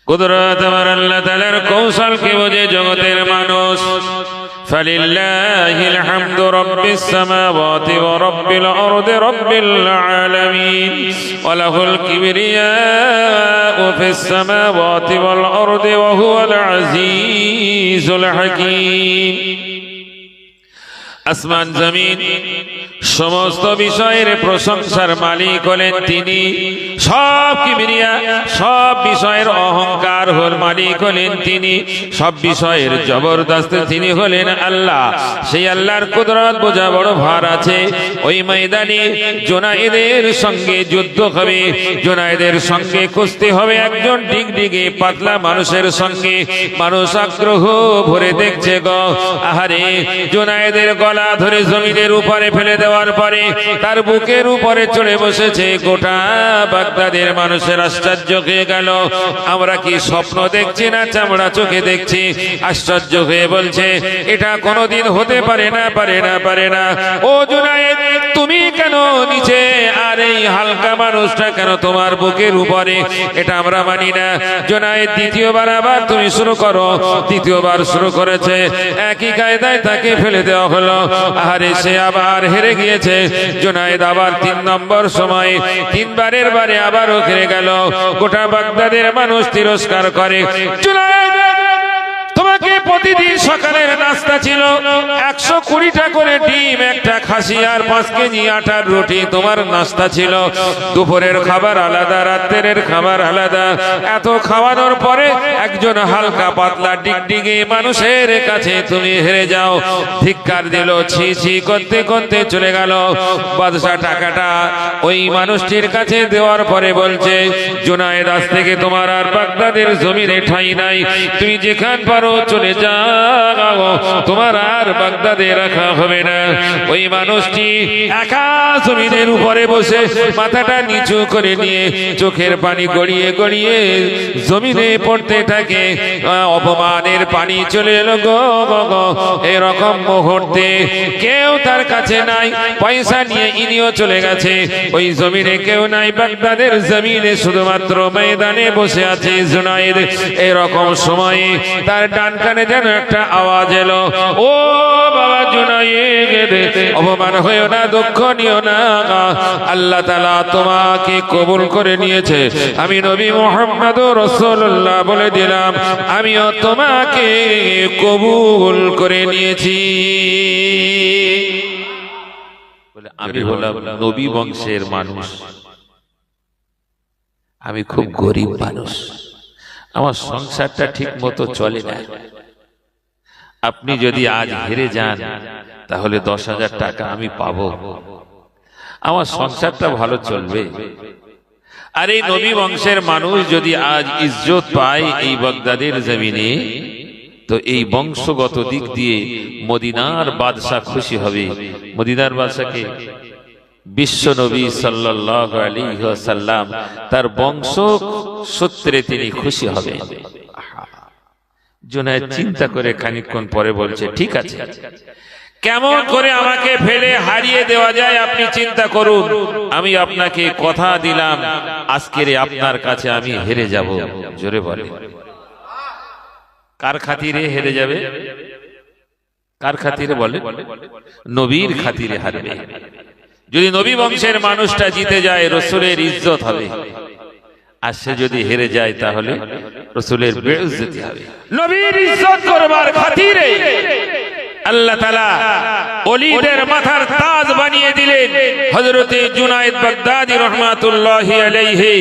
কুদরত আমার আল্লাহ তাআলার কৌশলকে বোঝে জগতের মানুষ। ফালিল্লাহিল হামদু রাব্বিস সামাওয়াতি ওয়া রাব্বিল আরদি রাব্বিল আলামিন ওয়া লাহুল কিবরিয়াউ ফিস সামাওয়াতি ওয়াল আরদি ওয়া হুয়াল আজিজুল হাকীম। আসমান জমিন সমস্ত বিষয়ের প্রশংসার মালিক হলেন তিনি। সব কিবরিয়া, সব বিষয়ের অহংকার মালিক হলেন তিনি। সব বিষয়ের জবরদস্ত তিনি হলেন আল্লাহ। সেই আল্লাহর কুদরত বোঝা বড় ভার আছে। ওই ময়দানে জুনায়েদের সঙ্গে যুদ্ধ হবে, জুনায়েদের সঙ্গে কুস্তি হবে একজন ডিগডিগে পাতলা মানুষের সঙ্গে। মানুষ আগ্রহ ভরে দেখছে গো, আহারে জুনায়েদের গলা ধরে জমিনের উপরে ফেলে দেওয়ার পরে তার বুকের উপরে চড়ে বসেছে। গোটা বাগদাদের মানুষের আশ্চর্য হয়ে গেল, আমরা কি স্বপ্ন দেখছি না চামড়া চোখে দেখছি? আশ্চর্য হয়ে বলছে, এটা কোনোদিন হতে পারে না, পারে না, পারে না। ও জুনায়েদ, তুমি কেন নিচে আর এই হালকা মানুষটা কেন তোমার বুকের উপরে? এটা আমরা মানি না। জুনায়েদ দ্বিতীয়বার আবার তুমি শুরু করো। দ্বিতীয়বার শুরু করেছে, একই কায়দায় তাকে ফেলে দেওয়া হলো। আরে সে আবার হেরে গিয়েছে। জুনায়েদ আবার 3 নম্বর সময় 3 বারের বারে আবারও হেরে গেল। গোটা বাগদাদের মানুষ তিরস্কার করে। জুনায়েদ, তোমাকে প্রতিদিন সকালের নাস্তা ছিল 120টা করে ডিম, একটা খাসি আর 5 কেজি আটার রুটি তোমার নাস্তা ছিল। দুপুরের খাবার আলাদা, রাতের খাবার আলাদা। এত খাওয়ানোর পরে একজন হালকা পাতলা ডিগডিগে মানুষের কাছে তুমি হেরে যাও। ধিক্কার দিল, ছি ছি করতে করতে চলে গেল। বাদশা টাকাটা ওই মানুষটির কাছে দেওয়ার পরে বলছে, জুনায়েদ, আজ থেকে তোমার আর বাগদাদের জমিনে ঠাঁই নাই। তুমি যেখান পারো চলে যাও, তোমার আর বাগদাদে রাখা হবে না। ওই মানুষটি একা জমিনের উপরে বসে মাথাটা নিচু করে নিয়ে চোখের পানি গড়িয়ে গড়িয়ে জমিনে পড়তে থাকে। অপমানের পানি চলে এলো গো গো। এরকম মুহূর্তে কেউ তার কাছে নাই, পয়সা নিয়ে ইনিও চলে গেছে। ওই জমিনে কেউ নাই, বাগদাদের জমিনে শুধুমাত্র ময়দানে বসে আছে জুনায়েদ। এরকম সময়ে তার ডান কানে যেন একটা আওয়াজ এলো, ও বাবা জুনায়েদ, অপমান হয়েও না, দুঃখ নিও না, আল্লাহ তাআলা তোমাকে কবুল করে নিয়েছে। আমি নবী মুহাম্মদুর রাসূলুল্লাহ বলে দিলাম, আমিও তোমাকে কবুল করে নিয়েছি। বলে, আমি হলাম নবী বংশের মানুষ, আমি খুব গরিব মানুষ, আমার সংসারটা ঠিক মতো চলে না। আপনি যদি আজ হেরে যান তাহলে 10,000 টাকা আমি পাবো, আমার সংসারটা ভালো চলবে। আর এই নবী বংশের মানুষ যদি আজ ইজ্জত পায় এই বাগদাদের জমিনে, তো এই বংশগত দিক দিয়ে মদিনার বাদশা খুশি হবে। মদিনার বাদশাকে বিশ্ব নবী সাল্লাল্লাহু আলাইহি ওয়াসাল্লাম তার বংশ সূত্রে তিনি খুশি হবেন। জুনায়েদ চিন্তা করে খানিকক্ষণ পরে বলছে, ঠিক আছে, কেমন করে আমাকে ফেলে হারিয়ে দেওয়া যায় আপনি চিন্তা করুন। আমি আপনাকে কথা দিলাম, আজকের আপনার কাছে আমি হেরে যাব। জোরে বলে, কার খাতিরে হেরে যাবে? কার খাতিরে বলে? নবীর খাতিরে হারবে। যদি নবী বংশের মানুষটা জিতে যায়, রাসূলের ইজ্জত হবে। আর সে যদি হেরে যায় তাহলে রাসূলের বেইজ্জতি হবে। নবীর ইজ্জত করবার খাতিরে আল্লাহ তাআলা ওলিদের মাথার তাজ বানিয়ে দিলেন হযরতে জুনায়েদ বাগদাদী রাহমাতুল্লাহি আলাইহি,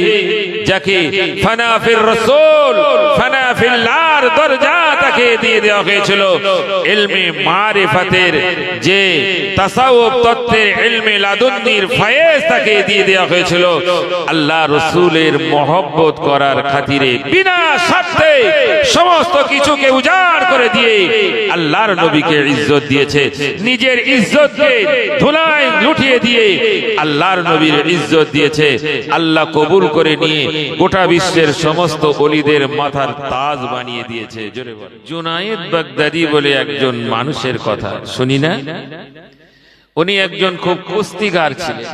যাকে ফানা ফির রাসূল ফানা ফিল্লাহর দরজা তাকে দিয়ে দেওয়া হয়েছিল। ইলমে মারিফাতের যে তাসাউফ তত্ত্বের ইলমে লাদুন্নির ফয়েজ তাকে দিয়ে দেওয়া হয়েছিল। আল্লাহ রাসূলের মহব্বত করার খাতিরে বিনা স্বার্থে সমস্ত কিছুকে উজাড় করে দিয়ে আল্লাহর নবীকে ইজ্জত দিয়েছে। নিজের ইজ্জতকে ধুলায় লুটিয়ে দিয়ে আল্লাহর নবীর ইজ্জত দিয়েছে। আল্লাহ কবুল করে নিয়ে গোটা বিশ্বের সমস্ত ওলিদের মাথার তাজ বানিয়ে দিয়েছে। জোরে বল। জুনায়েদ বাগদাদী বলে একজন মানুষের কথা শুনি না? উনি একজন খুব কুস্তিগার ছিলেন।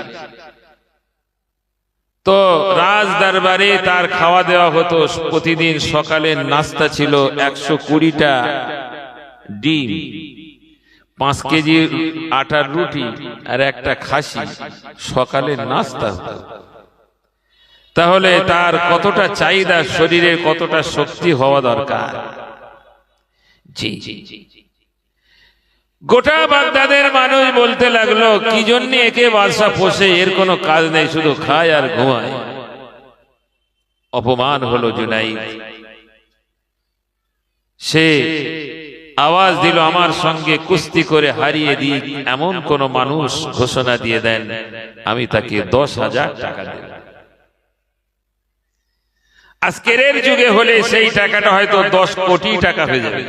তো রাজ দরবারে তার খাওয়া দেওয়া হতো। প্রতিদিন সকালের নাস্তা ছিল 120টা ডিম, 5 কেজি আটার রুটি আর একটা খাসি সকালের নাস্তা হতো। তাহলে তার কতটা চাহিদা, শরীরে কতটা শক্তি হওয়া দরকার। জি জি জি, গোটা বাগদাদের মানুষ বলতে লাগলো, কি জন্য একে বাদশা পোষে, এর কোনো কাজ নেই, শুধু খায় আর ঘুমায়। অপমান হলো জুনাইদ। সে আওয়াজ দিল, আমার সঙ্গে কুস্তি করে হারিয়ে দিই এমন কোন মানুষ ঘোষণা দিয়ে দেন, আমি তাকে 10,000 টাকা দেব। আজকের যুগে হলে সেই টাকাটা হয়তো 10 কোটি টাকা হয়ে যাবে।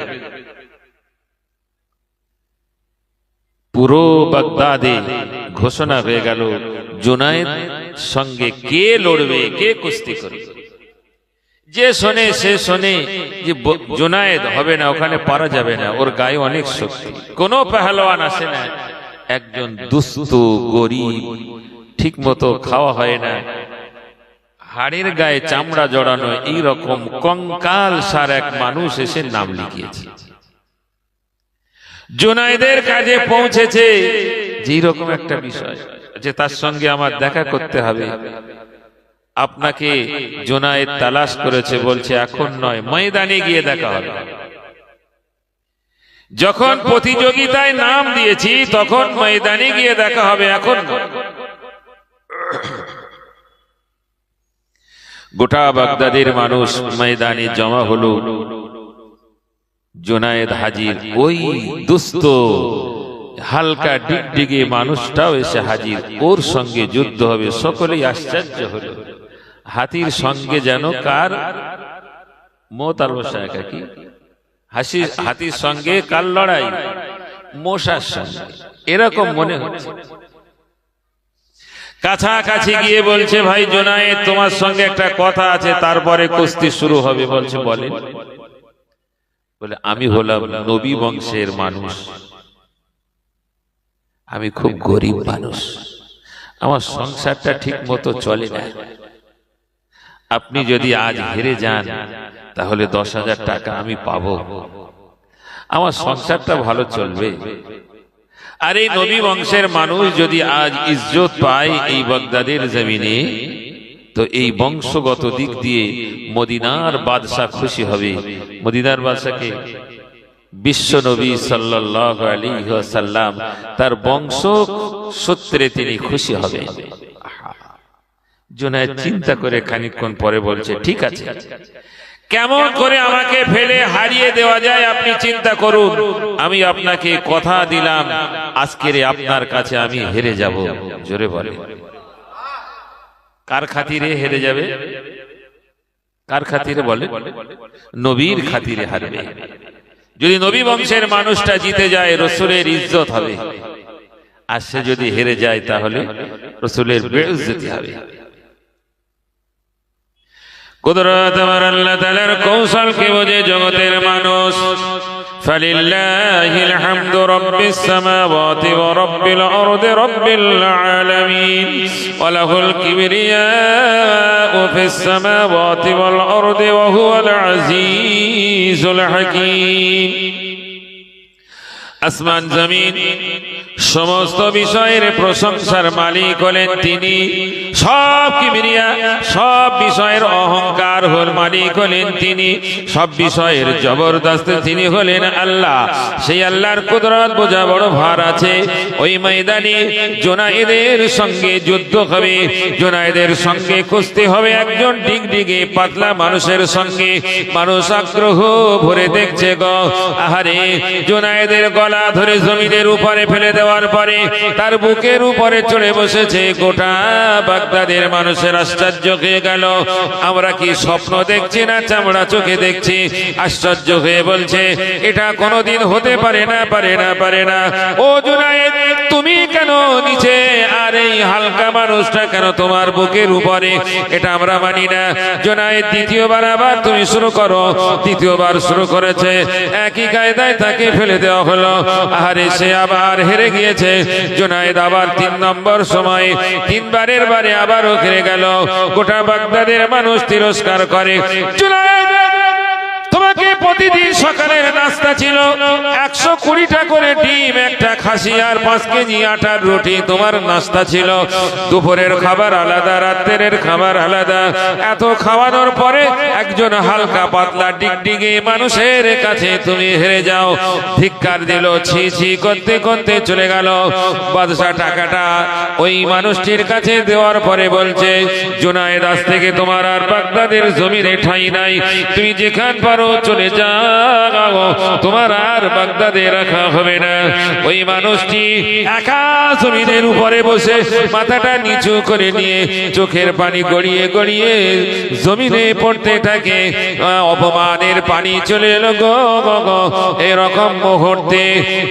পুরো বাগদাদে ঘোষণা হয়ে গেল, জুনায়েদ সঙ্গে কে লড়বে, কে কুস্তি করবে। যে শোনে সে শোনে যে জুনায়েদ হবে না, ওখানে পারা যাবে না, ওর গায়ে অনেক শক্তি, কোনো পেহলওয়ান আসে না। একজন দুস্থ গরিব, ঠিক মতো খাওয়া হয় না, হাড়ের গায়ে চামড়া জড়ানো, এইরকম কঙ্কাল সার এক মানুষ এসে নাম লিখিয়েছে। জুনায়েদের কাজে পৌঁছেছে যে রকম একটা বিষয়, যে তার সঙ্গে আমার দেখা করতে হবে। আপনাকে জুনায়েদ তালাশ করেছে, বলছে এখন নয়, ময়দানে গিয়ে দেখা হবে। যখন প্রতিযোগিতায় নাম দিয়েছি তখন ময়দানে গিয়ে দেখা হবে, এখন নয়। গোটা বাগদাদের মানুষ ময়দানে জমা হলো। জুনায়েদ হাজির, ওই দুস্থ হালকা ডিগডিগে মানুষটাও এসে হাজির, ওর সঙ্গে যুদ্ধ হবে। সকলেই আশ্চর্য হলো, হাতির সঙ্গে যেন কার মত আর বসা কি, হাতির সঙ্গে কার লড়াই, মশার সঙ্গে, এরকম মনে হচ্ছে। কাছাকাছি গিয়ে বলছে, ভাই জুনায়েদ, তোমার সঙ্গে একটা কথা আছে, তারপরে কুস্তি শুরু হবে। বলছে, বলেন। বলে, আমি হলাম নবী বংশের মানুষ, আমি খুব গরিব মানুষ, আমার সংসারটা ঠিক মতো চলে না। আপনি যদি আজ হেরে যান তাহলে 10,000 টাকা আমি পাবো, আমার সংসারটা ভালো চলবে। আর এই নবী বংশের মানুষ যদি আজ ইজ্জত পায় এই বাগদাদের জমিনে, তো এই বংশগত দিক দিয়ে মদিনার বাদশা খুশি হবে। মদিনার বাদশাকে বিশ্ব নবী সাল্লাল্লাহু আলাইহি ওয়াসাল্লাম, তার বংশ সূত্রে তিনি খুশি হবে। জুনায়েদ চিন্তা করে খানিকক্ষণ পরে বলছে, ঠিক আছে, কেমন করে আমাকে ফেলে হারিয়ে দেওয়া যায় আপনি চিন্তা করুন, আমি আপনাকে কথা দিলাম আজকের আপনার কাছে আমি হেরে যাব। জোরে বলে, কার খাতিরে হেরে যাবে? কার খাতিরে বলে? নবীর খাতিরে হারবে। যদি নবী বংশের মানুষটা জিতে যায় রাসূলের ইজ্জত হবে, আর সে যদি হেরে যায় তাহলে রাসূলের বেইজ্জতি হবে। কুদরত আমার আল্লাহ তাআলার কৌশলকে বোঝে জগতের মানুষ। ফালিল্লাহিল হামদু রাব্বিস সামাওয়াতি ওয়া রাব্বিল আরদি রাব্বিল আলামিন ওয়া লাহুল কিবরিয়াউ ফিস সামাওয়াতি ওয়াল আরদি ওয়া হুয়াল আজিজুল হাকীম। আসমান জমিন সমস্ত বিষয়ের প্রশংসার মালিক হলেন তিনি, সব কিবরিয়া, সব বিষয়ের অহংকার মালিক হলেন তিনি, সব বিষয়ের জবরদস্ত তিনি হলেন আল্লাহ। সেই আল্লাহর কুদরত বোঝা বড় ভার আছে। ওই ময়দানে জুনায়েদের সঙ্গে যুদ্ধ হবে, জুনায়েদের সঙ্গে কুস্তি হবে একজন ডিগডিগে পাতলা মানুষের সঙ্গে। মানুষ আগ্রহ ভরে দেখছে গো, আহারে জুনায়েদের গলা ধরে জমিনের উপরে ফেলে দেওয়ার পরে তার বুকের উপরে চড়ে বসেছে। গোটা বাগদাদের মানুষের আশ্চর্য হয়ে গেল, আমরা কি স্বপ্ন দেখছি না চামড়া চোখে দেখছি? আশ্চর্য হয়ে বলছে, এটা কোনোদিন হতে পারে না, পারে না, পারে না। ও জুনায়েদ, তুমি কেন নিচে আর এই হালকা মানুষটা কেন তোমার বুকের উপরে? এটা আমরা মানি না। জুনায়েদ দ্বিতীয়বার আবার তুমি শুরু করো। দ্বিতীয়বার শুরু করেছে, একই কায়দায় তাকে ফেলে দেওয়া হলো। আরে সে আবার হেরে গিয়েছে। জুনায়েদ আবার 3 নম্বর সময় 3 বারের বারে আবারও হেরে গেল। গোটা বাগদাদের মানুষ তিরস্কার করে। জুনায়েদ, তোমাকে প্রতিদিন সকালের নাস্তা ছিল 120টা করে ডিম, একটা খাসি আর 5 কেজি আটার রুটি তোমার নাস্তা ছিল। দুপুরের খাবার আলাদা, রাত্রের খাবার আলাদা। এত খাওয়ানোর পরে একজন হালকা পাতলা ডিগডিগে মানুষের কাছে তুমি হেরে যাও। ধিক্কার দিল, ছি ছি করতে করতে চলে গেল। বাদশা টাকাটা ওই মানুষটির কাছে দেওয়ার পরে বলছে, জুনায়েদ, আজ থেকে তোমার আর বাগদাদের জমিনে ঠাঁই নাই। তুমি যেখান পারো চলে যাও, তোমার আর বাগদাদে রাখা হবে না। ওই মানুষটি একা জমিনের উপরে বসে মাথাটা নিচু করে নিয়ে চোখের পানি গড়িয়ে গড়িয়ে জমিনে পড়তে থাকে। অপমানের পানি চলে এলো গো গো। এরকম মুহূর্তে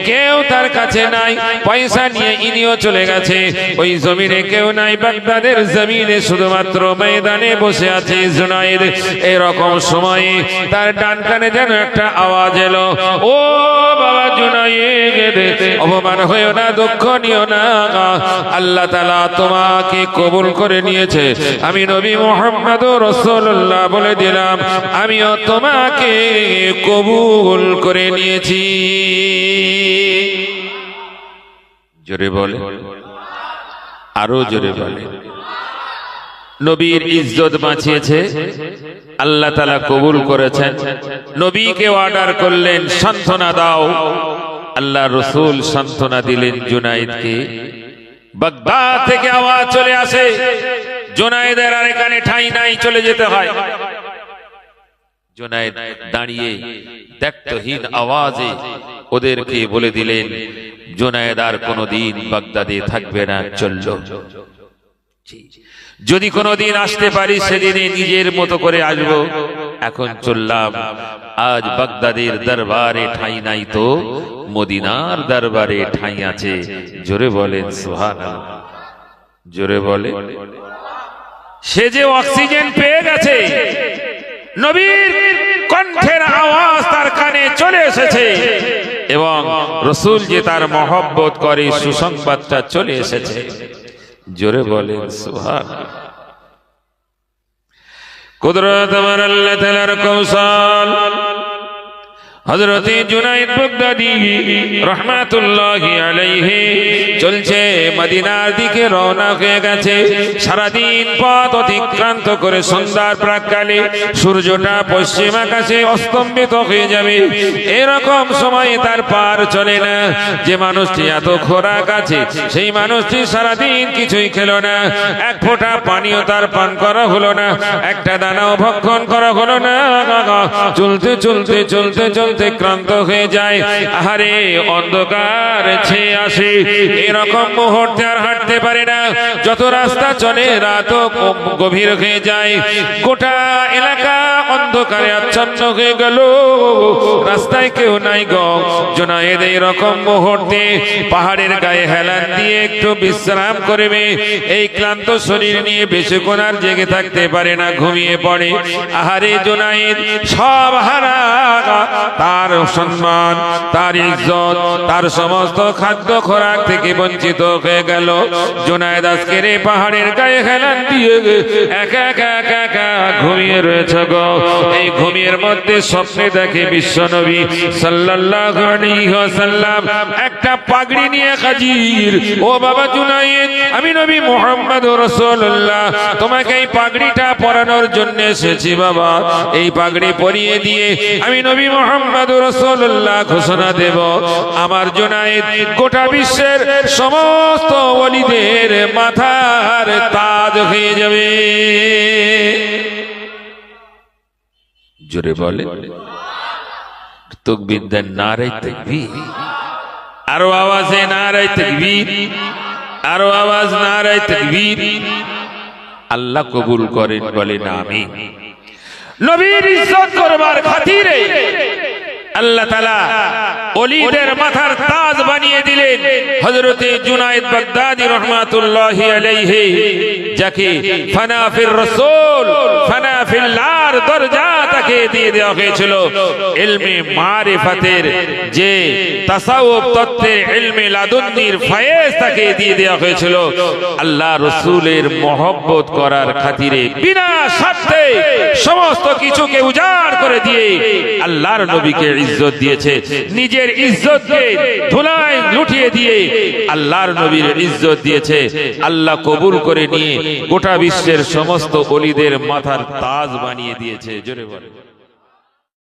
কেউ তার কাছে নাই, পয়সা নিয়ে ইনিও চলে গেছে। ওই জমিনে কেউ নাই, বাগদাদের জমিনে শুধুমাত্র ময়দানে বসে আছে জুনায়েদ। এরকম সময়ে তার ডান কানে যেন একটা আওয়াজ এলো, ও বাবা জুনায়েদ, অপমান হয়েও না, দুঃখ নিও না, আল্লাহ তাআলা তোমাকে কবুল করে নিয়েছে। আমি নবী মুহাম্মদুর রাসূলুল্লাহ বলে দিলাম, আমিও তোমাকে কবুল করে নিয়েছি। জোরে বলে, আরো জোরে বলে। নবীর ইজ্জত বাঁচিয়েছে, আল্লাহ তাআলা কবুল করেছেন। নবীকে অর্ডার করলেন, সান্ত্বনা দাও। আল্লাহ রাসূল সান্ত্বনা দিলেন জুনায়েদকে। বাগদাদ থেকে আওয়াজ চলে আসে, জুনায়েদের আর এখানে ঠাঁই নাই, চলে যেতে হয়। জুনায়েদ দাঁড়িয়ে দায়িত্বহীন আওয়াজে ওদেরকে বলে দিলেন, জুনায়েদ আর কোনোদিন বাগদাদে থাকবে না, চললো। যদি কোনোদিন আসতে পারি সেদিনে নিজের মতো করে আসবো, এখন চললাম। আজ বাগদাদের দরবারে ঠাঁই নাই তো মদিনার দরবারে ঠাঁই আছে। জোরে বলেন সুবহানাল্লাহ, জোরে বলে। সে যে অক্সিজেন পেয়ে গেছে, নবীর কণ্ঠের আওয়াজ তার কানে চলে এসেছে, এবং রাসূল যে তার মহব্বত করে সুসংবাদটা চলে এসেছে। জোরে বলেন সুবহানাল্লাহ। কুদরত আমার আল্লাহ তাআলার কৌশল। হযরত জুনায়েদ বাগদাদী রাহমাতুল্লাহি আলাইহি চলছে মদিনার দিকে রওনা হয়ে গেছে। সারাদিন পথ অতিক্রান্ত করে সন্ধ্যার প্রাক্কালে সূর্যটা পশ্চিম আকাশে অস্তমিত হয়ে যাবে। এরকম সময়ে তার পার চলে না। যে মানুষটি এত খোরাক আছে, সেই মানুষটি সারাদিন কিছুই খেলো না, এক ফোঁটা পানিও তার পান করা হলো না, একটা দানাও ভক্ষণ করা হলো না। চলতে চলতে চলতে চলতে ক্লান্ত হয়ে যায়। আহারে, অন্ধকার ছেয়ে আসে। এরকম মুহূর্তে আর হাঁটতে পারে না। যত রাস্তা চলে রাত গভীর হয়ে যায়। গোটা এলাকা অন্ধকারে আচ্ছন্ন হয়ে গেল, রাস্তায় কেউ নাই গো। জুনায়েদ এরকম মুহূর্তে পাহাড়ের গায়ে হেলান দিয়ে একটু বিশ্রাম করবে। এই ক্লান্ত শরীর নিয়ে বেশিক্ষণ আর জেগে থাকতে পারে না, ঘুমিয়ে পড়ে। আহারে, জুনায়েদ সব হারা। তার সম্মান, তার ইজ্জত, তার সমস্ত খাদ্য খোরাক থেকে বঞ্চিত হয়ে গেল। জুনায়েদ আজকের এই পাহাড়ের গায়ে হেলান দিয়ে একা একা একা একা ঘুমিয়ে রয়েছে গো। এই ঘুমিয়ের মধ্যে স্বপ্নে দেখে বিশ্বনবী সাল্লাল্লাহু আলাইহি ওয়াসাল্লাম একটা পাগড়ি নিয়ে হাজির। ও বাবা জুনায়েদ, আমি নবী মুহাম্মদুর রাসূলুল্লাহ তোমাকে এই পাগড়িটা পরানোর জন্য এসেছি বাবা। এই পাগড়ি পরিয়ে দিয়ে আমি নবী মুহাম্মদুর রাসূলুল্লাহ ঘোষণা দেব, আমার জুনায়েদ গোটা বিশ্বের সমস্ত ওলিদের মাথার তাজ হয়ে যাবে। জোরে বলে তাকবীর দেন, নারে তাকবীর। আরো আওয়াজে নারে তাকবীর, আরো আওয়াজ নারে তাকবীর। আল্লাহ কবুল করেন, বলেন আমিন। নবীর ইজ্জত করবার খাতিরে আল্লাহ তাআলা ওলিদের মাথার তাজ বানিয়ে দিলেন হযরতে জুনায়েদ বাগদাদী রাহমাতুল্লাহি আলাইহি, যাকে ফানা ফির রাসূল ফানা ফিল্লার দরজা তাকে দিয়ে দেওয়া হয়েছিল। ইলমে মারিফাতের যে তাসাউফ তত্ত্বের ইলমে লাদুন্নির ফয়েজ তাকে দিয়ে দেওয়া হয়েছিল। আল্লাহ রাসূলের মহব্বত করার খাতিরে বিনা স্বার্থে সমস্ত কিছুকে উজাড় করে দিয়ে আল্লাহর নবীকে ইজ্জত দিয়েছে। নিজের ইজ্জতকে ধুলায় লুটিয়ে দিয়ে আল্লাহর নবীর ইজ্জত দিয়েছে। আল্লাহ কবুল করে নিয়ে গোটা বিশ্বের সমস্ত ওলিদের মাথার তাজ বানিয়ে দিয়েছে। জোরে বলেন।